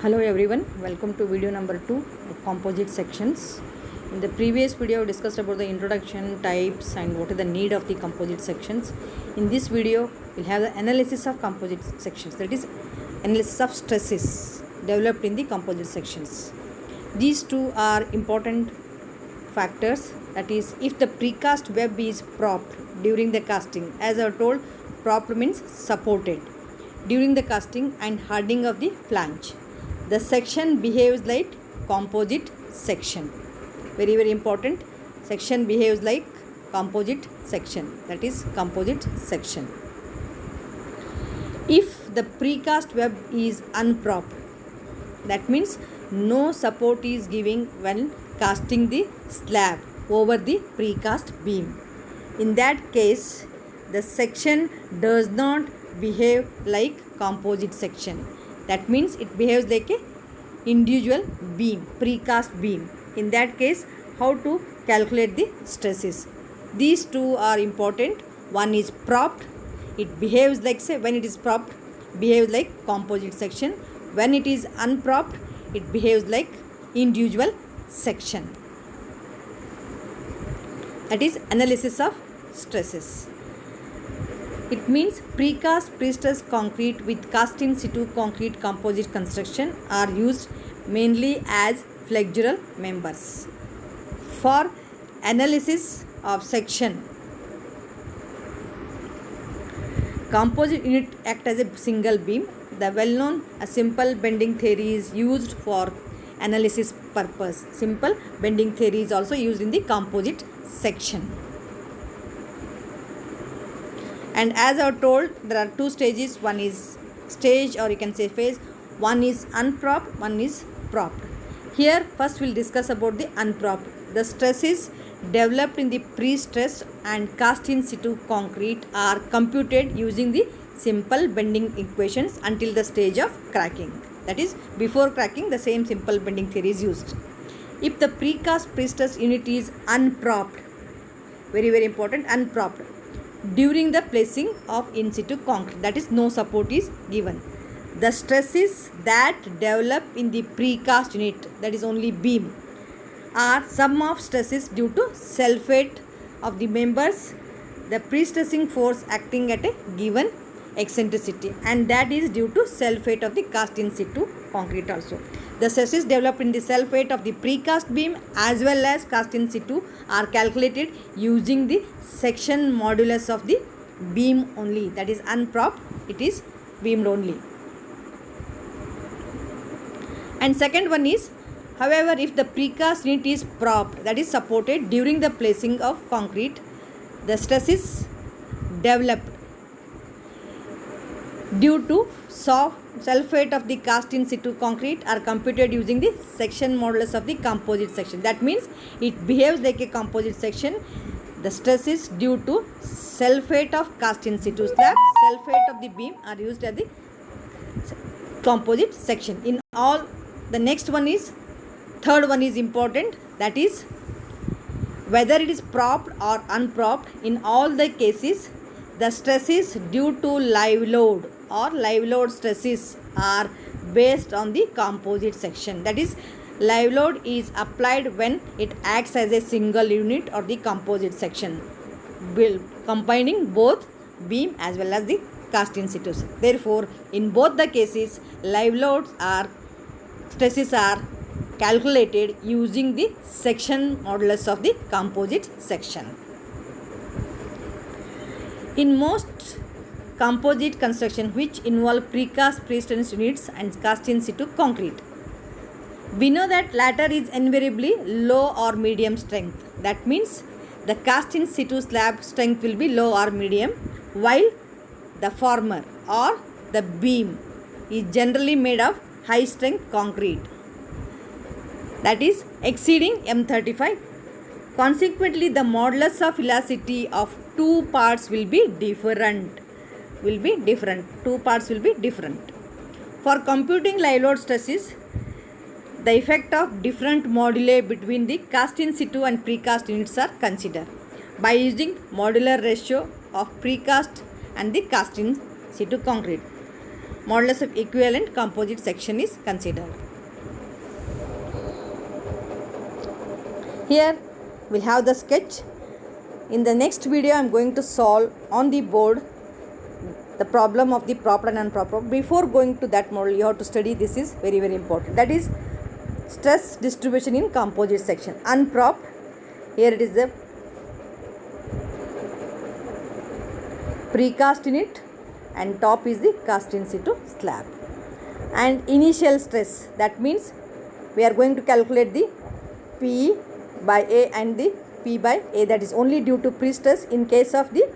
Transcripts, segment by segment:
Hello everyone, welcome to video number 2 of composite sections. In the previous video, we discussed about the introduction, types and what is the need of the composite sections. In this video, we'll have the analysis of composite sections, that is analysis of stresses developed in the composite sections. These two are important factors, that is if the precast web is propped during the casting, as I have told, propped means supported during the casting and hardening of the flange, the section behaves like composite section. Very important. Section behaves like composite section, that is composite section. If the precast web is unpropped, that means no support is giving when casting the slab over the precast beam. In that case, the section does not behave like composite section. That means it behaves like a individual beam, precast beam. In that case, how to calculate the stresses? These two are important. One is propped. It behaves like, say, when it is propped, behaves like composite section. When it is unpropped, it behaves like individual section. That is analysis of stresses. It means precast prestressed concrete with cast in situ concrete composite construction are used mainly as flexural members. For analysis of section, composite unit act as a single beam. The well-known simple bending theory is used for analysis purpose. Simple bending theory is also used in the composite section. And as I have told, there are two stages. One is stage, or you can say phase. One is unpropped, one is propped. Here first we will discuss about the unpropped. The stresses developed in the pre-stressed and cast in situ concrete are computed using the simple bending equations until the stage of cracking. That is, before cracking, the same simple bending theory is used. If the precast pre-stressed unit is unpropped, very important, unpropped, during the placing of in situ concrete, that is no support is given, the stresses that develop in the precast unit, that is only beam, are sum of stresses due to self-weight of the members, the pre-stressing force acting at a given eccentricity, and that is due to self-weight of the cast in situ concrete also. The stresses developed in the self-weight of the precast beam as well as cast in situ are calculated using the section modulus of the beam only. That is unpropped, it is beamed only. And second one is, however, if the precast unit is propped, that is supported during the placing of concrete, the stresses developed due to self-weight of the cast in situ concrete are computed using the section modulus of the composite section. That means it behaves like a composite section. The stresses due to self-weight of cast in situ slab, self-weight of the beam are used as the composite section. In all, the next one is, third one is important, that is whether it is propped or unpropped. In all the cases, the stresses due to live load or live load stresses are based on the composite section. That is, live load is applied when it acts as a single unit or the composite section, combining both beam as well as the cast in situ. Therefore, in both the cases, live loads are stresses are calculated using the section modulus of the composite section. In most composite construction which involve precast pre-stressed units and cast in situ concrete, we know that latter is invariably low or medium strength. That means the cast in situ slab strength will be low or medium, while the former or the beam is generally made of high strength concrete, that is exceeding M35. Consequently, the modulus of elasticity of two parts will be different. Two parts will be different. For computing live load stresses, the effect of different moduli between the cast in situ and precast units are considered by using modular ratio of precast and the cast in situ concrete. modulus of equivalent composite section is considered. Here we'll have the sketch. In the next video I am going to solve on the board the problem of the proper and improper. Before going to that model, you have to study this is very important. That is stress distribution in composite section. Unpropped, here it is the precast unit and top is the cast in situ slab. And initial stress, that means we are going to calculate the P by A and the P by A, that is only due to pre-stress in case of the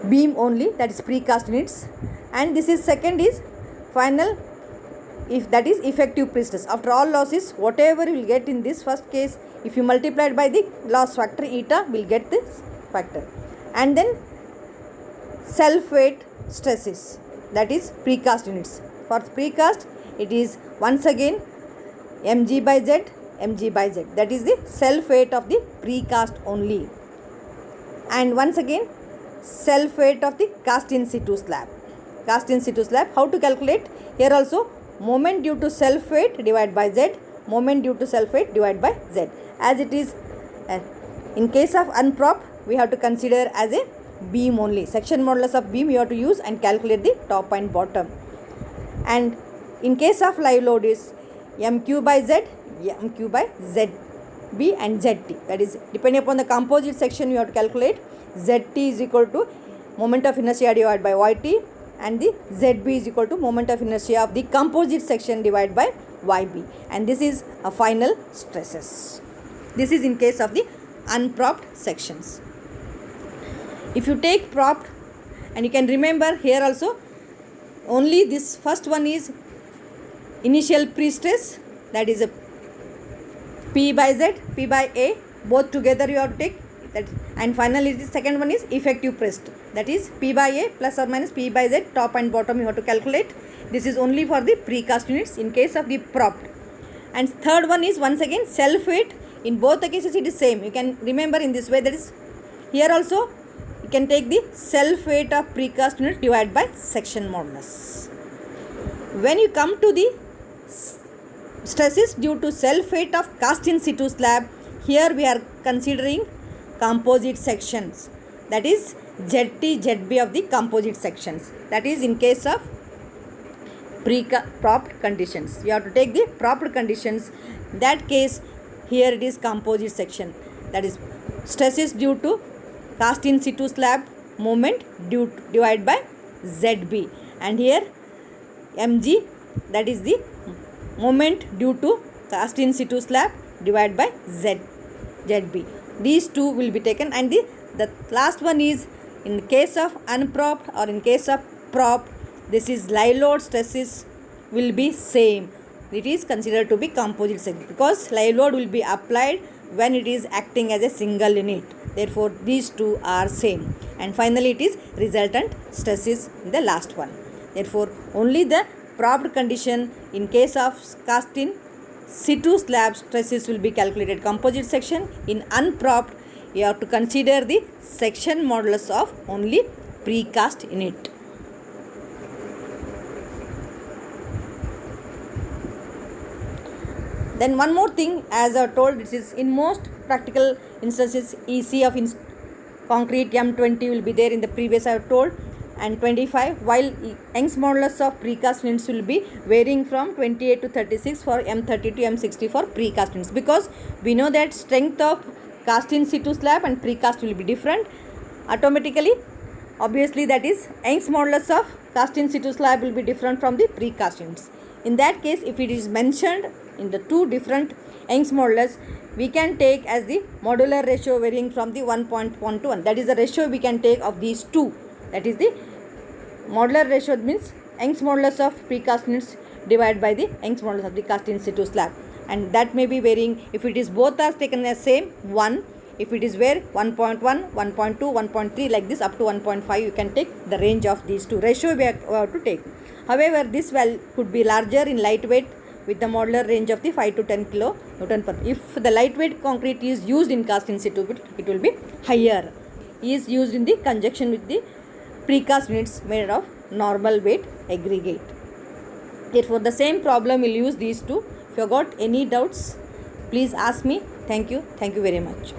beam only, that is precast units. And this is second is final, if that is effective pre-stress. After all losses, whatever you will get in this first case, if you multiply it by the loss factor eta, will get this factor. And then self weight stresses, that is precast units. For precast, it is once again mg by z, mg by z, that is the self weight of the precast only. And once again self weight of the cast in situ slab. Cast in situ slab, how to calculate? Here also moment due to self weight divided by z, moment due to self weight divided by z. As it is in case of unpropped, we have to consider as a beam only. Section modulus of beam you have to use and calculate the top and bottom. And in case of live load is mq by z, mq by zb and zt, that is depending upon the composite section you have to calculate. Zt is equal to moment of inertia divided by yt, and the zb is equal to moment of inertia of the composite section divided by yb, and this is a final stresses. This is in case of the unpropped sections. If you take propped, and you can remember here also only this first one is initial pre-stress, that is a P by Z, P by A, both together you have to take that, and finally the second one is effective pressed, that is P by A plus or minus P by Z, top and bottom you have to calculate. This is only for the precast units in case of the propped. And third one is once again self weight. In both the cases it is same, you can remember in this way, that is here also you can take the self weight of precast unit divided by section modulus. When you come to the stresses due to self weight of cast in situ slab, here we are considering composite sections, that is ZT, ZB of the composite sections, that is in case of propped conditions. You have to take the propped conditions. In that case, here it is composite section, that is stresses due to cast in situ slab moment divided by ZB, and here mg, that is the moment due to cast in situ slab divided by ZB. These two will be taken, and the last one is in case of unpropped or in case of propped, this is live load stresses will be same. It is considered to be composite section because live load will be applied when it is acting as a single unit. Therefore, these two are same. And finally, it is resultant stresses in the last one. Therefore, only the propped condition in case of cast in situ slab stresses will be calculated composite section. In unpropped, you have to consider the section modulus of only precast unit. Then one more thing, as I told, this is in most practical instances EC of concrete M20 will be there in the previous I have told, and 25, while Young's modulus of precast units will be varying from 28 to 36 for M30 to M60 for precast units, because we know that strength of cast in situ slab and precast will be different automatically. Obviously, that is Young's modulus of cast in situ slab will be different from the precast units. In that case, if it is mentioned in the two different Young's modulus, we can take as the modular ratio varying from the 1.1 to 1. That is the ratio we can take of these two. That is the modular ratio, means Young's modulus of precast units divided by the Young's modulus of the cast in situ slab. And that may be varying. If it is both are taken as same, 1. If it is where 1.1, 1.2, 1.3 like this up to 1.5, you can take the range of these two. Ratio we have to take. However, this value could be larger in lightweight with the modular range of the 5 to 10 kilo Newton per. If the lightweight concrete is used in cast in situ, it will be higher. Is used in the conjunction with the precast units made of normal weight aggregate. Therefore, the same problem will use these two. If you got any doubts, please ask me. Thank you. Thank you very much.